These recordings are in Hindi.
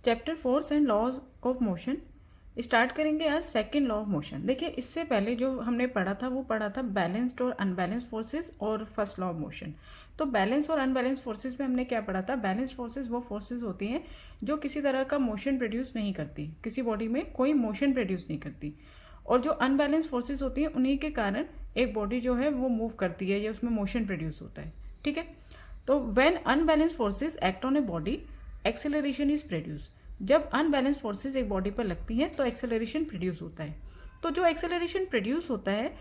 Chapter force and laws of motion start करेंगे आज सेकंड लॉ ऑफ मोशन। देखिए इससे पहले जो हमने पढ़ा था वो पढ़ा था बैलेंस्ड और अनबैलेंस्ड फोर्सेस और फर्स्ट लॉ ऑफ मोशन। तो बैलेंस और अनबैलेंस्ड फोर्सेस में हमने क्या पढ़ा था? बैलेंस्ड फोर्सेस वो फोर्सेस होती हैं जो किसी तरह का मोशन प्रोड्यूस नहीं करती, किसी बॉडी में कोई मोशन प्रोड्यूस नहीं करती। और जो अनबैलेंस्ड फोर्सेस होती हैं उन्हीं के कारण एक बॉडी जो है वो मूव करती है या उसमें मोशन प्रोड्यूस होता है। ठीक है, तो when unbalanced forces act on a body acceleration is produce. जब अनबैलेंस फोर्सेस एक बॉडी पर लगती हैं तो एक्सेलरेशन प्रोड्यूस होता है। तो जो एक्सेलरेशन प्रोड्यूस होता है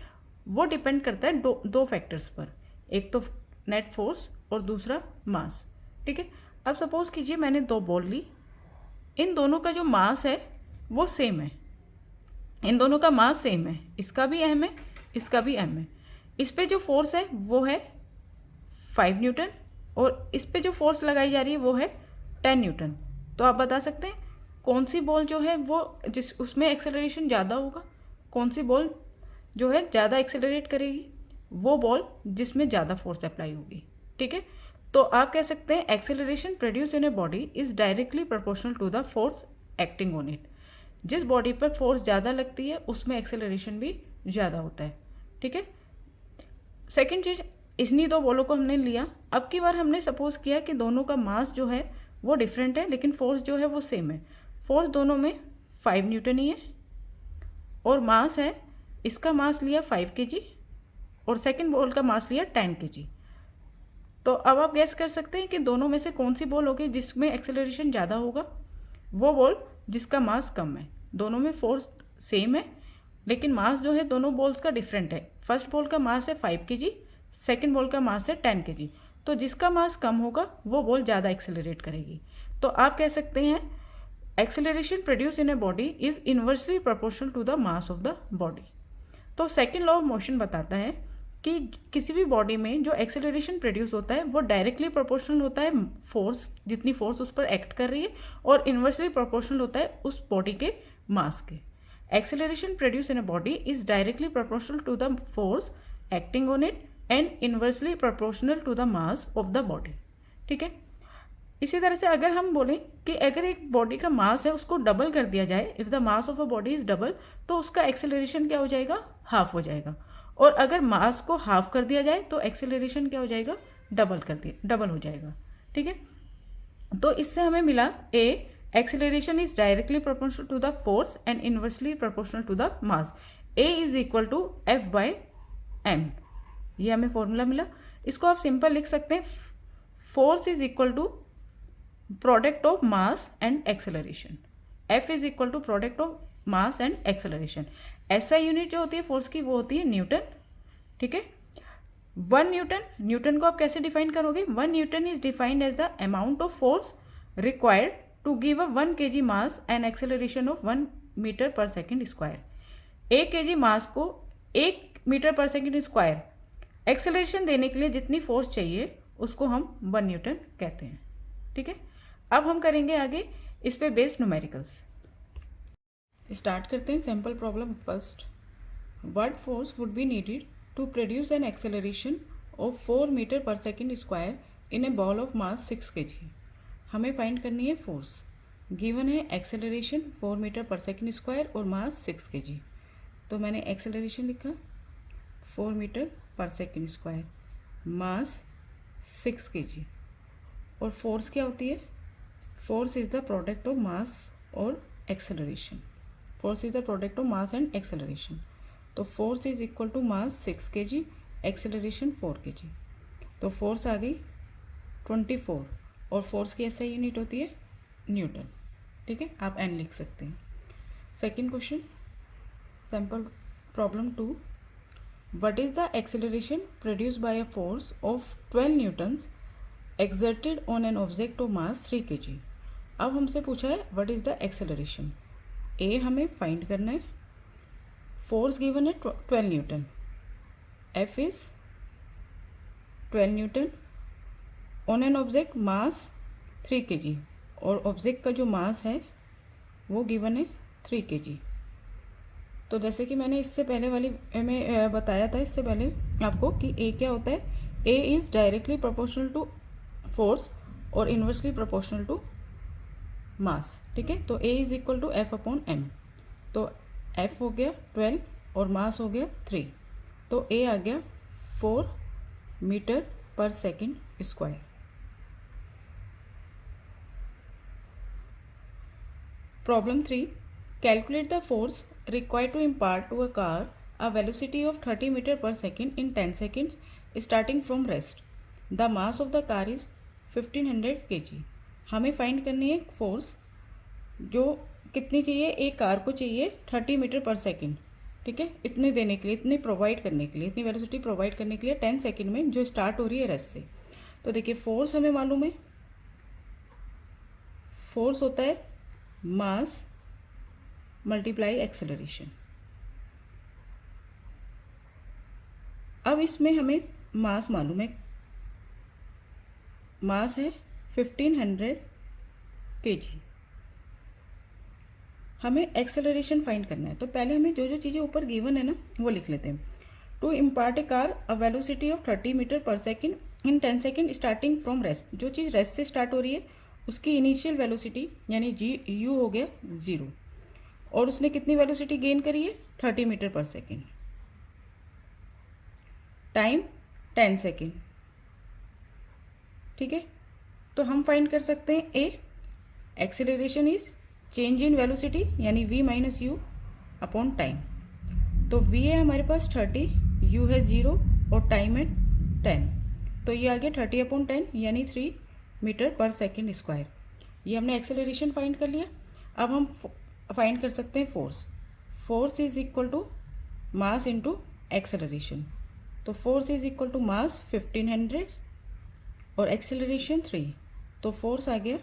वो डिपेंड करता है दो फैक्टर्स पर, एक तो नेट फोर्स और दूसरा मास। ठीक है, अब सपोज कीजिए मैंने दो बॉल ली, इन दोनों का जो मास है वो सेम है, इन दोनों का मास सेम है, इसका भी एम है इसका भी एम है। इस पे जो फोर्स है वो है 5 न्यूटन और इस पे जो फोर्स लगाई जा रही है वो है 10 न्यूटन। तो आप बता सकते हैं कौन सी बॉल जो है वो जिस उसमें एक्सेलरेशन ज़्यादा होगा, कौन सी बॉल जो है ज़्यादा एक्सेलरेट करेगी? वो बॉल जिसमें ज़्यादा फोर्स अप्लाई होगी। ठीक है, तो आप कह सकते हैं acceleration produce in a body is directly proportional to the force acting on it. जिस बॉडी पर फोर्स ज़्यादा लगती है उसमें एक्सेलरेशन भी ज़्यादा होता है। ठीक है, सेकेंड चीज, इन्हीं दो बॉलों को हमने लिया, अब की बार हमने सपोज किया कि दोनों का मास जो है वो डिफरेंट है लेकिन फोर्स जो है वो सेम है। फोर्स दोनों में 5 न्यूटन ही है और मास है, इसका मास लिया 5 kg और सेकंड बॉल का मास लिया 10 kg। तो अब आप गैस कर सकते हैं कि दोनों में से कौन सी बॉल होगी जिसमें एक्सेलरेशन ज़्यादा होगा? वो बॉल जिसका मास कम है। दोनों में फोर्स सेम है लेकिन मास जो है दोनों बॉल्स का डिफरेंट है। फर्स्ट बॉल का मास है 5 kg, सेकेंड बॉल का मास है 10 kg। तो जिसका मास कम होगा वो बॉल ज़्यादा एक्सेलरेट करेगी। तो आप कह सकते हैं acceleration produce in a body is inversely proportional to the mass of the body. तो सेकेंड लॉ ऑफ मोशन बताता है कि किसी भी बॉडी में जो एक्सेलरेशन प्रोड्यूस होता है वो डायरेक्टली प्रोपोर्शनल होता है फोर्स, जितनी फोर्स उस पर एक्ट कर रही है, और इन्वर्सली प्रोपोर्शनल होता है उस बॉडी के मास के। Acceleration produce in a body is directly proportional to the force acting on it and inversely proportional to the mass of the body. ठीक है, इसी तरह से अगर हम बोलें कि अगर एक बॉडी का मास है उसको डबल कर दिया जाए, if the mass of a body is double, तो उसका एक्सेलरेशन क्या हो जाएगा? हाफ हो जाएगा। और अगर मास को हाफ कर दिया जाए तो एक्सेलरेशन क्या हो जाएगा? डबल हो जाएगा। ठीक है, तो इससे हमें मिला a acceleration is directly proportional to the force and inversely proportional to the mass. A is equal to F by m, ये हमें फॉर्मूला मिला। इसको आप सिंपल लिख सकते हैं, force is equal to product of mass and acceleration. F is equal to product of mass and acceleration. SI unit जो होती है फोर्स की वो होती है न्यूटन। ठीक है, 1 न्यूटन, न्यूटन को आप कैसे डिफाइन करोगे? 1 newton is defined as the amount of force required to give a 1 kg mass and acceleration of 1 metre per second square. 1 kg mass को 1 metre per second square acceleration देने के लिए जितनी फोर्स चाहिए उसको हम 1 न्यूटन कहते हैं। ठीक है, अब हम करेंगे आगे इस पे बेस्ड न्यूमेरिकल्स। स्टार्ट करते हैं simple problem first. What force would be needed to produce an acceleration of 4 metre per second square in a ball of mass 6 kg। हमें फाइंड करनी है फोर्स। गिवन है acceleration 4 metre per second square और मास 6 kg। तो मैंने एक्सेलरेशन लिखा 4 metre per second square, mass 6 kg, और फोर्स क्या होती है? Force is the product of mass और acceleration. Force is the product of mass and acceleration. तो force is equal to mass 6 kg, acceleration 4 kg। तो फोर्स आ गई 24 और फोर्स की एसआई यूनिट होती है न्यूटन। ठीक है, आप एन लिख सकते हैं। Second question, sample problem 2। What is the acceleration produced by a force of 12 newtons exerted on an object of mass 3 kg? अब हमसे पूछा है what is the acceleration। ए हमें फाइंड करना है, फोर्स गिवन है 12 Newton, F is 12 Newton on an object mass 3 kg, और ऑब्जेक्ट का जो मास है वो गिवन है 3 kg। तो जैसे कि मैंने इससे पहले वाली में बताया था, इससे पहले आपको कि ए क्या होता है? A is directly proportional to force और इन्वर्सली प्रोपोर्शनल टू मास, ठीक है। तो a is equal to F upon m, तो एफ हो गया 12 और मास हो गया 3, तो ए आ गया 4 metre per second square. Problem 3, calculate the force required to impart to a car a velocity of 30 meter per second in 10 seconds starting from rest. The mass of the car is 1500 kg. हमें फाइंड करनी है फोर्स जो कितनी चाहिए, एक कार को चाहिए 30 मीटर पर सेकेंड, ठीक है, इतने देने के लिए, इतने प्रोवाइड करने के लिए, इतनी वेलोसिटी प्रोवाइड करने के लिए 10 सेकेंड में, जो स्टार्ट हो रही है रेस्ट से। तो देखिए फोर्स हमें मालूम है, फोर्स होता है मास मल्टीप्लाई एक्सेलरेशन। अब इसमें हमें मास मालूम है, मास है 1500 kg। हमें एक्सेलरेशन फाइंड करना है, तो पहले हमें जो जो चीज़ें ऊपर गिवन है ना वो लिख लेते हैं। To impart a car a velocity of 30 metre per second in 10 second starting from rest, जो चीज़ रेस्ट से स्टार्ट हो रही है उसकी इनिशियल वेलोसिटी यानी जी यू हो गया 0, और उसने कितनी वेलोसिटी गेन करी है 30 metre per second, time 10 second, ठीक है। तो हम फाइंड कर सकते हैं a, acceleration is change in velocity यानी v minus u upon time. तो v है हमारे पास 30, u है 0 और टाइम है 10, तो ये आ गया 30 अपॉन 10 यानी 3 मीटर पर सेकेंड स्क्वायर। ये हमने एक्सेलरेशन फाइंड कर लिया। अब हम फाइंड कर सकते हैं force. Force is equal to mass into acceleration, तो force is equal to mass 1500 और एक्सेलरेशन 3, तो फोर्स आ गया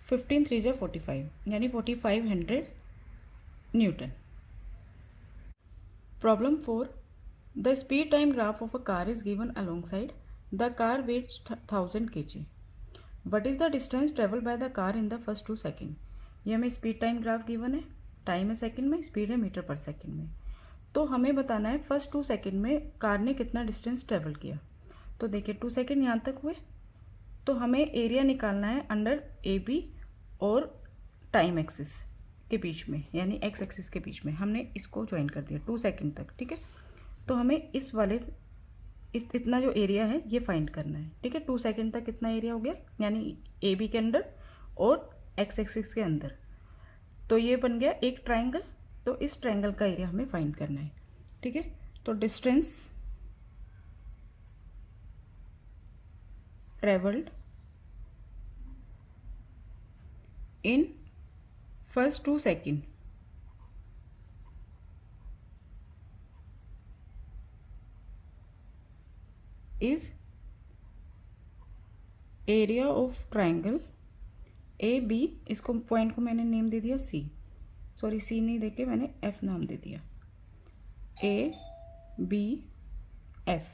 15 3 × 45 यानी 4500 newton. Problem 4, the speed time graph of a car is given alongside, the car weighs 1000 kg, what is the distance travel by the car in the first 2 second. ये हमें स्पीड टाइम ग्राफ गिवन है, टाइम है सेकेंड में, स्पीड है मीटर पर सेकेंड में। तो हमें बताना है फर्स्ट 2 सेकेंड में कार ने कितना डिस्टेंस ट्रेवल किया। तो देखिए 2 सेकेंड यहाँ तक हुए, तो हमें एरिया निकालना है अंडर ए बी और टाइम एक्सिस के बीच में यानी एक्स एक्सिस के बीच में, हमने इसको ज्वाइन कर दिया 2 सेकेंड तक, ठीक है। तो हमें इस वाले इतना जो एरिया है ये फाइंड करना है, ठीक है। 2 सेकेंड तक कितना एरिया हो गया यानी ए बी के अंदर और एक्स एक्सिस के अंदर, तो ये बन गया एक ट्राइंगल। तो इस ट्राइंगल का एरिया हमें फाइंड करना है, ठीक है। तो distance travelled in first 2 second is area of triangle A B, इसको पॉइंट को मैंने नेम दे दिया सी, सॉरी सी नहीं देके मैंने एफ नाम दे दिया, ए बी एफ।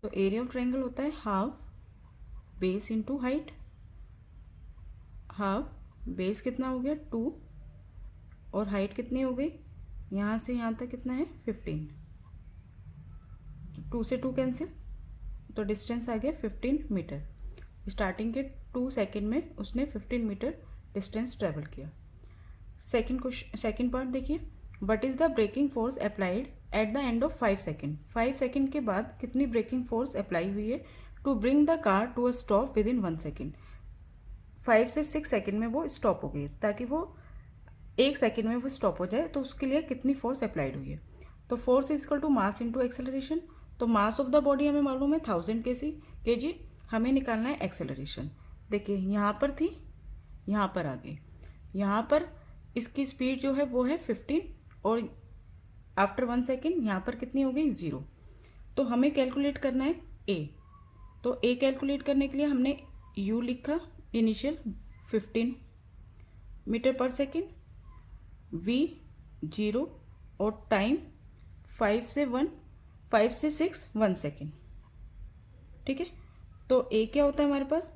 तो एरिया ऑफ ट्राइंगल होता है half base into height, half base कितना हो गया 2 और हाइट कितनी हो गई, यहाँ से यहाँ तक कितना है 15, 2 से 2 कैंसिल, तो डिस्टेंस आ गया 15 मीटर। स्टार्टिंग के 2 सेकेंड में उसने 15 मीटर डिस्टेंस ट्रेवल किया। सेकेंड पार्ट देखिए, what is the braking force applied at the end of 5 second. 5 second के बाद कितनी ब्रेकिंग फोर्स अप्लाई हुई है to bring the car to a stop within 1 second. 5 से 6 सेकेंड में वो स्टॉप हो गई, ताकि वो 1 सेकेंड में वो स्टॉप हो जाए, तो उसके लिए कितनी फोर्स अप्लाइड हुई है। तो force is equal to mass into acceleration. तो मास ऑफ द बॉडी हमें मालूम है 1000 kg, हमें निकालना है एक्सेलरेशन। देखिए यहाँ पर थी, यहाँ पर आ गई, यहाँ पर इसकी स्पीड जो है वो है 15 और आफ्टर 1 सेकेंड यहाँ पर कितनी हो गई 0। तो हमें कैलकुलेट करना है ए। तो ए कैलकुलेट करने के लिए हमने u लिखा initial 15 metre per second, v 0 और टाइम 5 से 6 1 सेकेंड, ठीक है। तो ए क्या होता है हमारे पास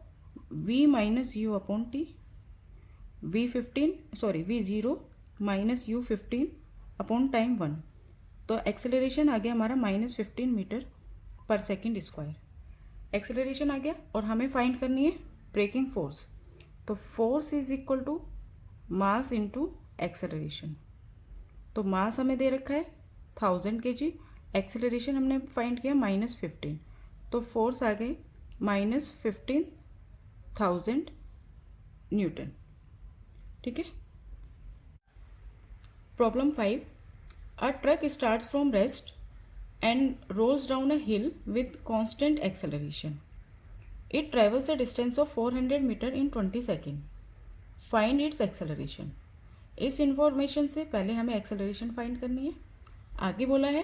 v minus u upon T, v 0 minus you 15 upon time 1। तो एक्सेलरेशन आ गया हमारा -15 metre per second square. Acceleration आ गया और हमें फाइंड करनी है ब्रेकिंग फोर्स। तो force is equal to mass into acceleration. तो मास हमें दे रखा है 1000 kg, एक्सेलरेशन हमने फाइंड किया -15, तो फोर्स आ गई -15,000 न्यूटन। ठीक है। Problem 5, a truck starts from rest and rolls down a hill with constant acceleration. It travels a distance of 400 meter in 20 seconds. Find its acceleration. इस इंफॉर्मेशन से पहले हमें एक्सेलरेशन फाइंड करनी है। आगे बोला है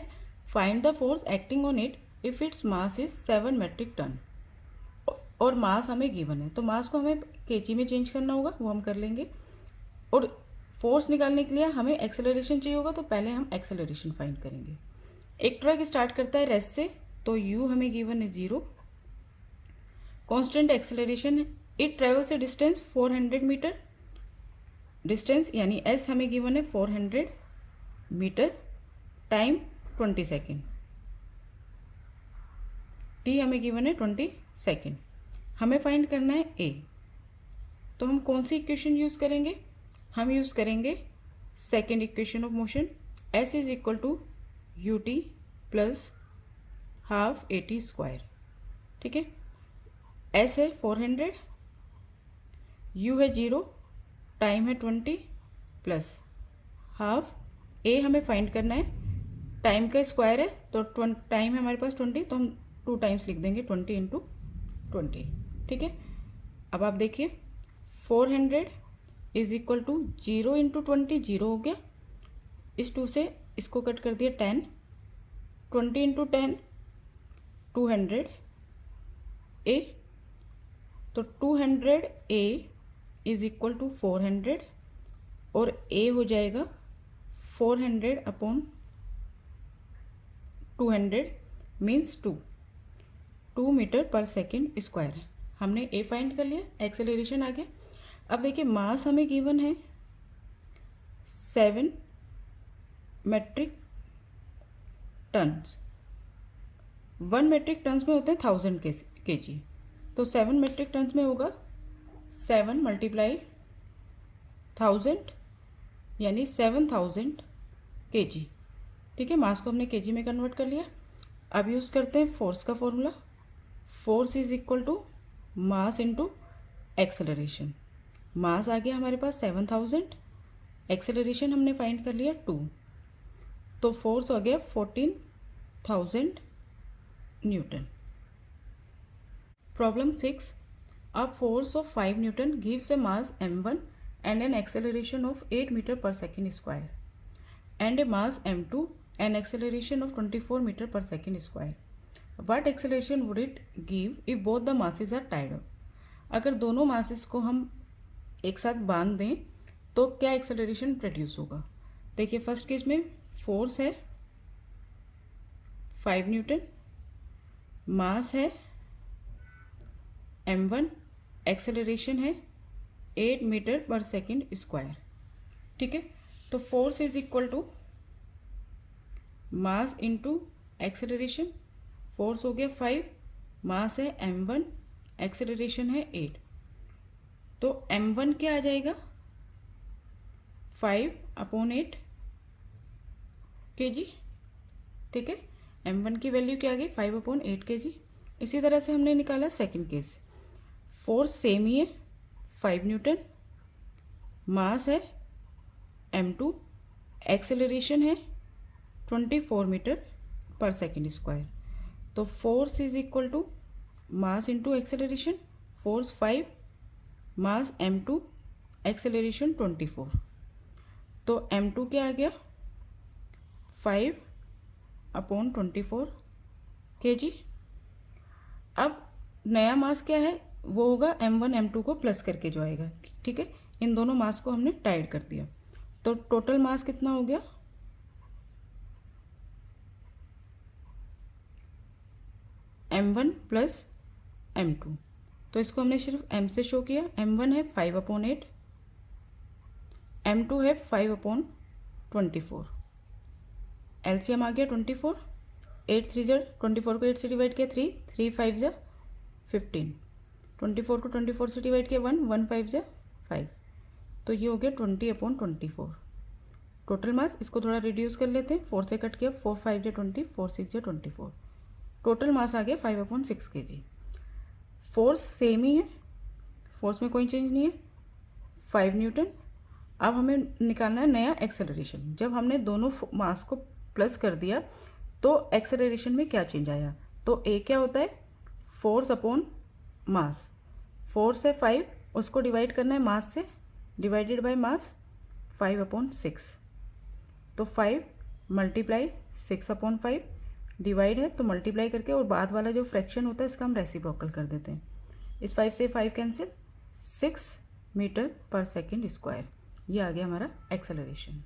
find the force acting on it if its mass is 7 metric tonne, और मास हमें गिवन है, तो मास को हमें केजी में चेंज करना होगा, वो हम कर लेंगे। और फोर्स निकालने के लिए हमें एक्सेलरेशन चाहिए होगा, तो पहले हम एक्सेलरेशन फाइंड करेंगे। एक ट्रक स्टार्ट करता है रेस्ट से, तो u हमें गिवन है 0, कांस्टेंट एक्सेलरेशन है, it travels a distance 400 metre, distance यानी s हमें गिवन है 400 मीटर, टाइम 20 सेकेंड, t हमें गिवन है 20 सेकेंड। हमें फाइंड करना है a, तो हम कौन सी इक्वेशन यूज़ करेंगे? हम यूज़ करेंगे second equation of motion, s is equal to ut plus half AT square. ठीक है। s है 400, u है 0, टाइम है 20 प्लस हाफ, a हमें फाइंड करना है, टाइम का स्क्वायर है, तो टाइम है हमारे पास 20, तो हम 2 टाइम्स लिख देंगे 20 इंटू 20। ठीक है। अब आप देखिए 400 इज इक्वल टू 0 इंटू 20, 0 हो गया, इस 2 से इसको कट कर दिया 10, 20 इंटू 10 200 a, तो 200 a इज इक्वल टू 400, और a हो जाएगा 400 upon 200 means 2 metre per second square. हमने a फाइंड कर लिया, एक्सेलरेशन आ गया। अब देखिए मास हमें गिवन है 7 मेट्रिक टन्स, 1 मेट्रिक टन्स में होते हैं 1000 kg, तो 7 मेट्रिक टन्स में होगा 7 मल्टीप्लाई 1000 यानी 7000 kg। ठीक है। मास को हमने kg में कन्वर्ट कर लिया। अब यूज़ करते हैं फोर्स का formula, force is equal to mass into acceleration. Mass आ गया हमारे पास 7000, एक्सेलरेशन हमने फाइंड कर लिया 2, तो फोर्स हो गया 14,000 Newton. Problem 6, a force of 5 Newton gives A mass m1 and an acceleration of 8 meter per second square, and a mass m2 an acceleration of 24 meter per second square. What acceleration would it give if both the masses are tied up? अगर दोनों मासेस को हम एक साथ बांध दें तो क्या एक्सेलरेशन प्रोड्यूस होगा? देखिए फर्स्ट केस में फोर्स है 5 न्यूटन, मास है m1, एक्सेलरेशन है 8 मीटर पर सेकेंड स्क्वायर। ठीक है। तो force is equal to mass into acceleration, force हो गया 5, मास है m1, एक्सेलरेशन है 8, तो m1 क्या आ जाएगा 5 अपॉन 8 kg। ठीक है। m1 की वैल्यू क्या आ गई 5 अपॉन 8 kg। इसी तरह से हमने निकाला सेकंड केस, फोर्स सेम ही है 5 न्यूटन, मास है m2, एक्सेलरेशन है 24 मीटर पर सेकेंड स्क्वायर, तो force is equal to mass into acceleration, force 5, mass m2, acceleration 24, तो m2 क्या आ गया 5 अपॉन 24 kg। अब नया मास क्या है वो होगा m1 m2 को प्लस करके जो आएगा। ठीक है। इन दोनों मास को हमने टाइड कर दिया, तो टोटल मास कितना हो गया m1 प्लस m2, तो इसको हमने सिर्फ m से शो किया। m1 है 5 अपॉन 8, m2 है 5 अपॉन 24, एलसीएम आ गया 24, 8 3 ज़ा 24 को 8 से डिवाइड किया 3 3 5 ज़ा 15, 24 को 24 से डिवाइड किया 1, 1 5 जा 5, तो ये हो गया 20/24। टोटल मास, इसको थोड़ा रिड्यूस कर लेते हैं, 4 से कट किया, 4 5 जा 20, 4 6 जा 24, टोटल मास आ गया 5/6 kg। फोर्स सेम ही है, फोर्स में कोई चेंज नहीं है, 5 न्यूटन। अब हमें निकालना है नया एक्सेलरेशन। जब हमने दोनों मास को प्लस कर दिया तो एक्सेलरेशन में क्या चेंज आया, तो ए क्या होता है, फोर्स अपॉन मास। फोर्स है 5, उसको डिवाइड करना है मास से, डिवाइडेड बाय मास 5/6। तो 5 मल्टीप्लाई 6/5, डिवाइड है तो मल्टीप्लाई करके, और बाद वाला जो फ्रैक्शन होता है इसका हम रेसिप्रोकल कर देते हैं। इस 5 से 5 cancel, 6 metre per second square. ये आ गया हमारा acceleration.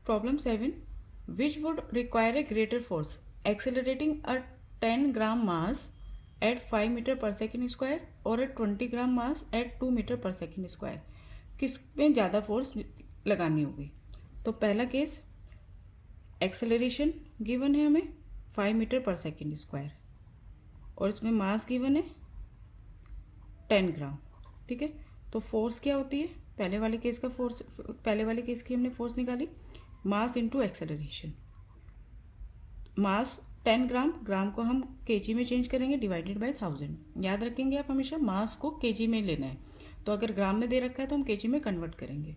Problem 7, which would require a greater force accelerating a 10 gram mass at 5 metre per second square और एट 20 gram mass at 2 metre per second square. किस में ज़्यादा फोर्स लगानी होगी। तो पहला केस, एक्सेलरेशन गिवन है हमें 5 मीटर पर सेकेंड स्क्वायर और इसमें मास गिवन है 10 ग्राम। ठीक है, तो फोर्स क्या होती है, पहले वाले केस का फोर्स, पहले वाले केस की हमने फोर्स निकाली, मास इनटू एक्सेलरेशन। मास 10 ग्राम, ग्राम को हम केजी में चेंज करेंगे, डिवाइडेड बाय 1000। याद रखेंगे आप हमेशा मास को केजी में लेना है, तो अगर ग्राम में दे रखा है तो हम केजी में कन्वर्ट करेंगे।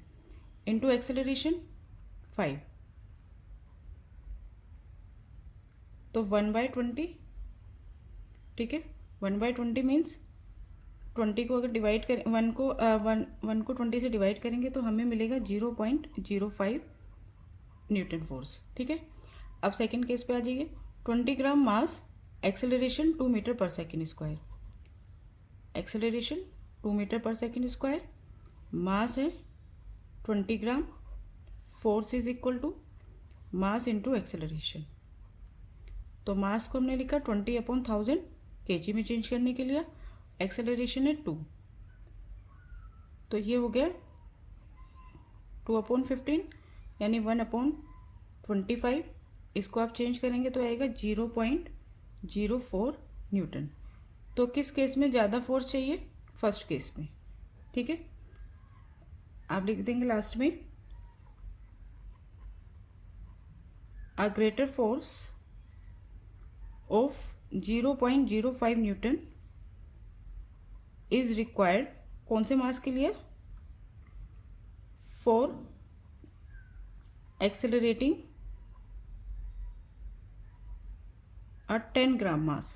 इनटू एक्सेलरेशन 5, तो 1/20। ठीक है, 1/20 मीन्स 20 को अगर डिवाइड करें, 1 को 20 से डिवाइड करेंगे तो हमें मिलेगा 0.05 न्यूटन फोर्स। ठीक है, अब सेकंड केस पे आ जाइए। 20 gram mass, acceleration 2 metre per second square, acceleration 2 metre per second square, mass है 20 gram, force is equal to mass into acceleration. तो मास को हमने लिखा 20/1000 केजी में चेंज करने के लिए, एक्सेलरेशन है 2, तो ये हो गया 2/15 यानी 1/25। इसको आप चेंज करेंगे तो आएगा 0.04 न्यूटन। तो किस केस में ज़्यादा फोर्स चाहिए, फर्स्ट केस में। ठीक है, आप लिख देंगे लास्ट में, a greater force of 0.05 Newton is required, कौन से मास के लिए, for accelerating a 10 gram mass.